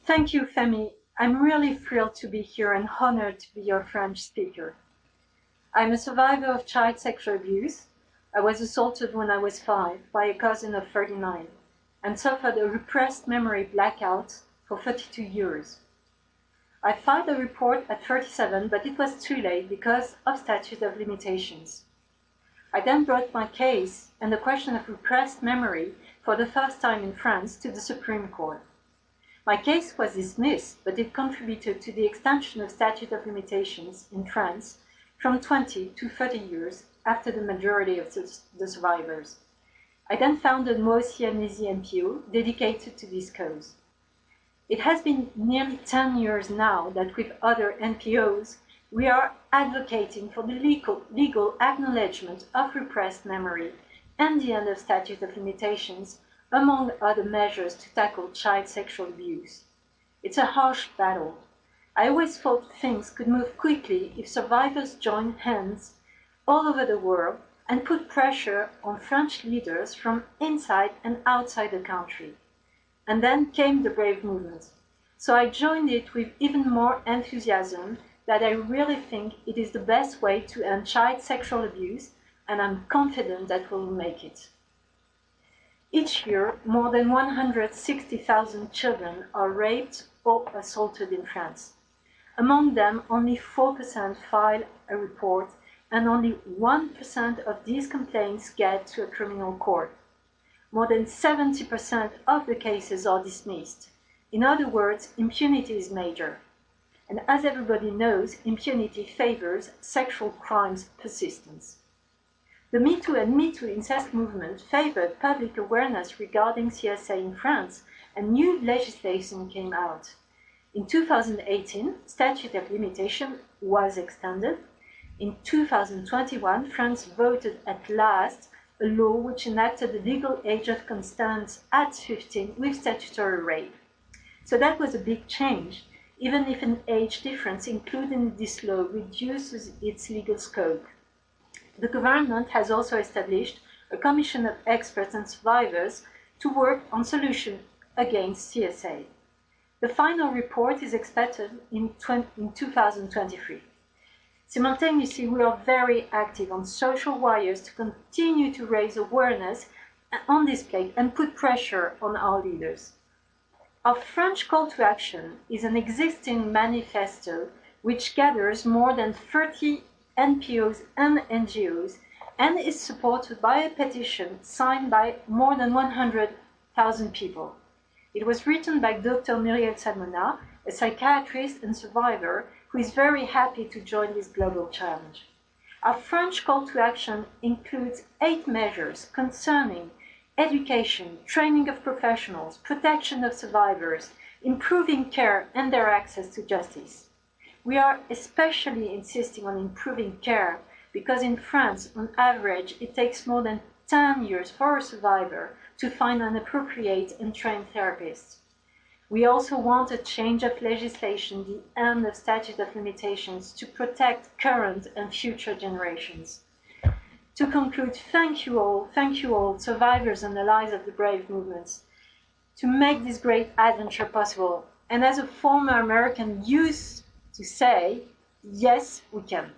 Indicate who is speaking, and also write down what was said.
Speaker 1: Thank you, Femi. I'm really thrilled to be here and honored to be your French speaker. I'm a survivor of child sexual abuse. I was assaulted when I was 5 by a cousin of 39 and suffered a repressed memory blackout for 32 years. I filed a report at 37, but it was too late because of statute of limitations. I then brought my case and the question of repressed memory for the first time in France to the Supreme Court. My case was dismissed, but it contributed to the extension of statute of limitations in France from 20 to 30 years after the majority of the survivors. I then founded Mie Kohiyama NPO dedicated to this cause. It has been nearly 10 years now that with other NPOs, we are advocating for the legal acknowledgement of repressed memory and the end of statute of limitations, among other measures to tackle child sexual abuse. It's a harsh battle. I always thought things could move quickly if survivors joined hands all over the world and put pressure on French leaders from inside and outside the country. And then came the Brave movement. So I joined it with even more enthusiasm that I really think it is the best way to end child sexual abuse, and I'm confident that we'll make it. Each year, more than 160,000 children are raped or assaulted in France. Among them, only 4% file a report, and only 1% of these complaints get to a criminal court. More than 70% of the cases are dismissed. In other words, impunity is major. And as everybody knows, impunity favors sexual crimes persistence. The Me Too and Me Too incest movement favored public awareness regarding CSA in France, and new legislation came out. In 2018, statute of limitation was extended. In 2021, France voted at last a law which enacted the legal age of consent at 15 with statutory rape. So that was a big change, even if an age difference included in this law reduces its legal scope. The government has also established a commission of experts and survivors to work on solutions against CSA. The final report is expected in 2023. Simultaneously, we are very active on social wires to continue to raise awareness on this plate and put pressure on our leaders. Our French call to action is an existing manifesto which gathers more than 30 NPOs and NGOs and is supported by a petition signed by more than 100,000 people. It was written by Dr. Muriel Salmona, a psychiatrist and survivor who is very happy to join this global challenge. Our French call to action includes 8 measures concerning education, training of professionals, protection of survivors, improving care and their access to justice. We are especially insisting on improving care because in France, on average, it takes more than 10 years for a survivor to find an appropriate and trained therapist. We also want a change of legislation, the end of statute of limitations, to protect current and future generations. To conclude, thank you all, survivors and allies of the Brave movements, to make this great adventure possible. And as a former American used to say, yes, we can.